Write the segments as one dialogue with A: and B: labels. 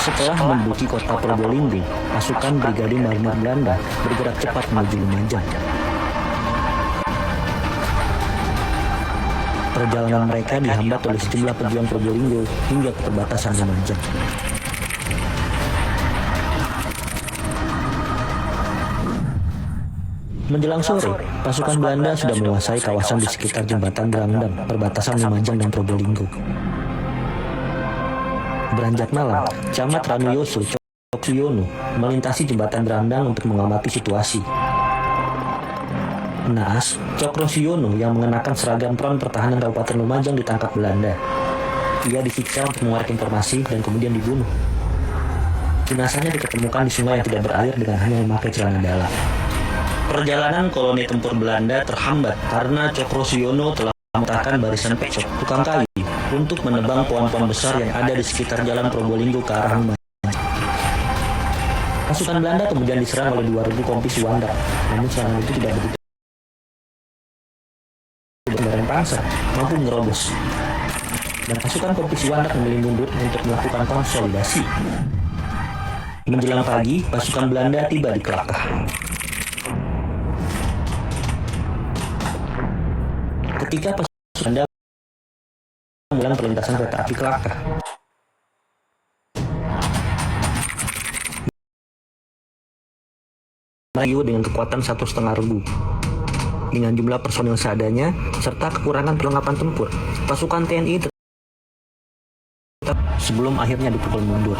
A: Setelah menduduki kota Probolinggo, pasukan Brigade Marinir Belanda bergerak cepat menuju Lumajang. Perjalanan mereka dihambat oleh sejumlah pejuang Probolinggo hingga ke perbatasan Lumajang. Menjelang sore, pasukan Belanda sudah menguasai kawasan di sekitar jembatan Drangdang, perbatasan Lumajang dan Probolinggo. Beranjak malam, Camat Ranuyoso Coksuyono melintasi jembatan Drangdang untuk mengamati situasi. Naas, Cokrosiono yang mengenakan seragam Front Pertahanan Kabupaten Lumajang ditangkap Belanda. Ia disiksa untuk mengeluarkan informasi dan kemudian dibunuh. Jenazahnya diketemukan di sungai yang tidak berair dengan hanya memakai celana dalam. Perjalanan koloni tempur Belanda terhambat karena Cokrosiono telah memerintahkan barisan pecok, tukang kayu, untuk menebang pohon-pohon besar yang ada di sekitar jalan Probolinggo ke arah Lumajang. Pasukan Belanda kemudian diserang oleh 2.000 kompi Suwandak, namun serangan itu tidak begitu kendaraan panser mampu menerobos, dan pasukan kompi Suwandak memilih mundur untuk melakukan konsolidasi. Menjelang pagi, pasukan Belanda tiba di Kelakah. Ketika pasukan Belanda mengulang perlintasan kereta api Kelakah, mereka dengan kekuatan 1,5 ribu. Dengan jumlah personil seadanya serta kekurangan perlengkapan tempur, pasukan TNI tetap sebelum akhirnya dipukul mundur.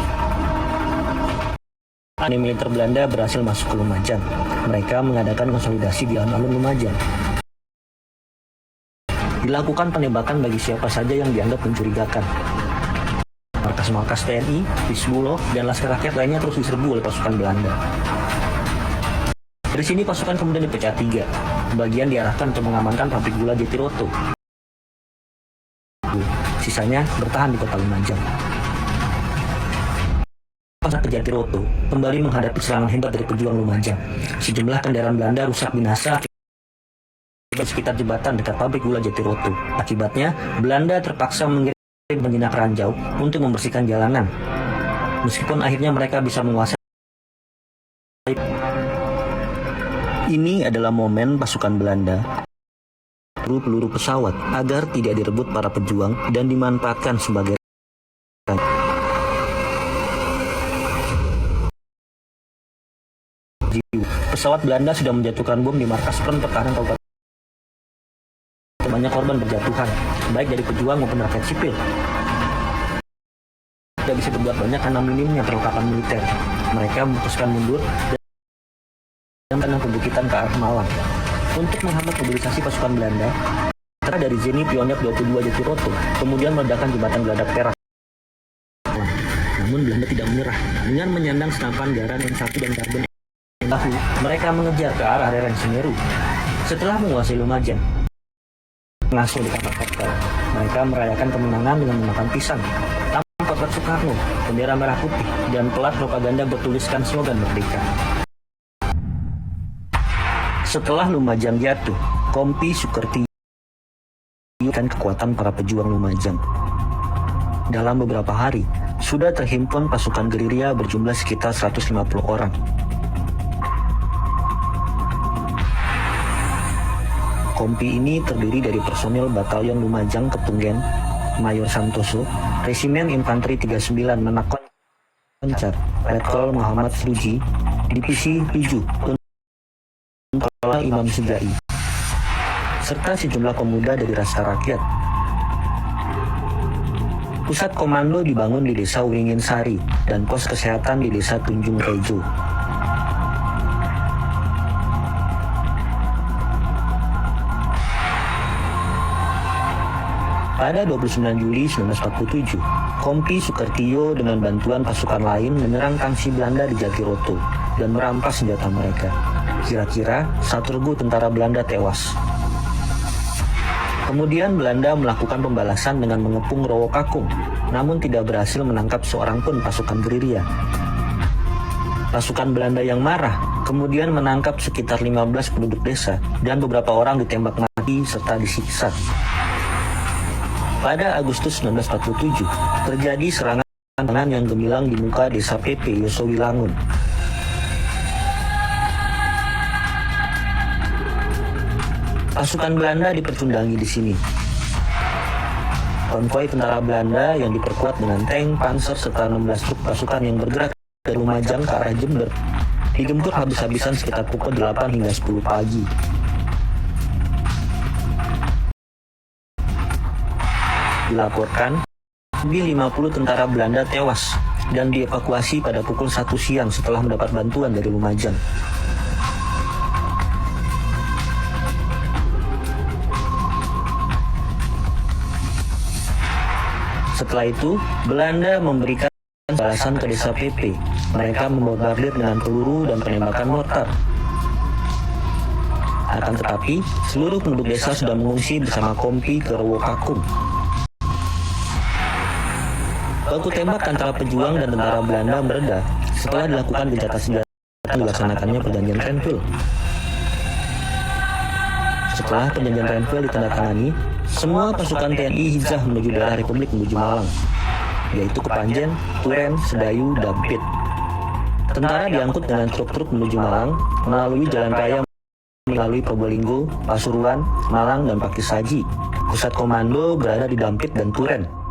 A: Armada militer Belanda berhasil masuk ke Lumajang. Mereka mengadakan konsolidasi di alun-alun Lumajang. Dilakukan penembakan bagi siapa saja yang dianggap mencurigakan. Markas-markas TNI, Hizbullah, dan Laskar Rakyat lainnya terus diserbu oleh pasukan Belanda. Dari sini pasukan kemudian dipecah 3. Bagian diarahkan untuk mengamankan pabrik gula Jatiroto. Sisanya bertahan di kota Lumajang. Pasukan ke Jatiroto kembali menghadapi serangan hebat dari pejuang Lumajang. Sejumlah kendaraan Belanda rusak binasa di sekitar jembatan dekat pabrik gula Jatiroto. Akibatnya, Belanda terpaksa mengirim penjinak ranjau untuk membersihkan jalanan. Meskipun akhirnya mereka bisa menguasai. Ini adalah momen pasukan Belanda peluru pesawat agar tidak direbut para pejuang dan dimanfaatkan sebagai pesawat Belanda sudah menjatuhkan bom di markas Front Pertahanan Kabupaten. Banyak korban berjatuhan, baik dari pejuang maupun rakyat sipil. Tidak bisa berbuat banyak karena minimnya perlengkapan militer. Mereka memutuskan mundur dan tengah pembukitan ke arah Malang. Untuk menghambat mobilisasi pasukan Belanda, dari Zeni Pionyak 22 Jatiroto kemudian meledakkan jembatan Geladak Perak. Namun Belanda tidak menyerah. Dengan menyandang senapan Garan N1 dan karbon N1, mereka mengejar ke arah lereng Semeru. Setelah menguasai Lumajang, pengasuh di kapal, mereka merayakan kemenangan dengan memakan pisang, tanpa potret Soekarno, bendera merah putih, dan pelat propaganda bertuliskan slogan merdeka. Setelah Lumajang jatuh, Kompi Sukerti dan kekuatan para pejuang Lumajang. Dalam beberapa hari, sudah terhimpun pasukan gerilya berjumlah sekitar 150 orang. Kompi ini terdiri dari personil Batalion Lumajang Kepunggen, Mayor Santoso, Resimen Infanteri 39 Menakon Koncar, Letkol Muhammad Fuji, Divisi 7, Imam Sujai, serta sejumlah pemuda dari Laskar Rakyat. Pusat komando dibangun di Desa Wringin Sari dan pos kesehatan di Desa Tunjung Rejo. Pada 29 Juli 1947, Kompi Sukertiyo dengan bantuan pasukan lain menyerang tangsi Belanda di Jatiroto dan merampas senjata mereka. Kira-kira 1.000 tentara Belanda tewas. Kemudian Belanda melakukan pembalasan dengan mengepung Rowokakung, namun tidak berhasil menangkap seorang pun pasukan gerilya. Pasukan Belanda yang marah kemudian menangkap sekitar 15 penduduk desa dan beberapa orang ditembak mati serta disiksa. Pada Agustus 1947, terjadi serangan tangan yang gemilang di muka Desa PP Yosowilangun. Pasukan Belanda dipercundangi di sini. Konvoi tentara Belanda yang diperkuat dengan tank, panser, serta 16 truk pasukan yang bergerak dari Lumajang ke arah Jember digempur habis-habisan sekitar pukul 8 hingga 10 pagi. Dilaporkan, lebih 50 tentara Belanda tewas dan dievakuasi pada pukul 1 siang setelah mendapat bantuan dari Lumajang. Setelah itu, Belanda memberikan balasan ke Desa PP. Mereka membombardir dengan peluru dan penembakan mortar. Akan tetapi, seluruh penduduk desa sudah mengungsi bersama Kompi ke Rowokakung. Baku tembak antara pejuang dan tentara Belanda mereda setelah dilakukan gencatan senjata dilaksanakannya perjanjian Renville. Setelah perjanjian Renville ditandatangani, semua pasukan TNI hijrah menuju daerah Republik menuju Malang, yaitu Kepanjen, Turen, Sedayu, Dampit. Tentara diangkut dengan truk-truk menuju Malang melalui jalan raya melalui Probolinggo, Pasuruan, Malang, dan Pakis Saji. Pusat komando berada di Dampit dan Turen.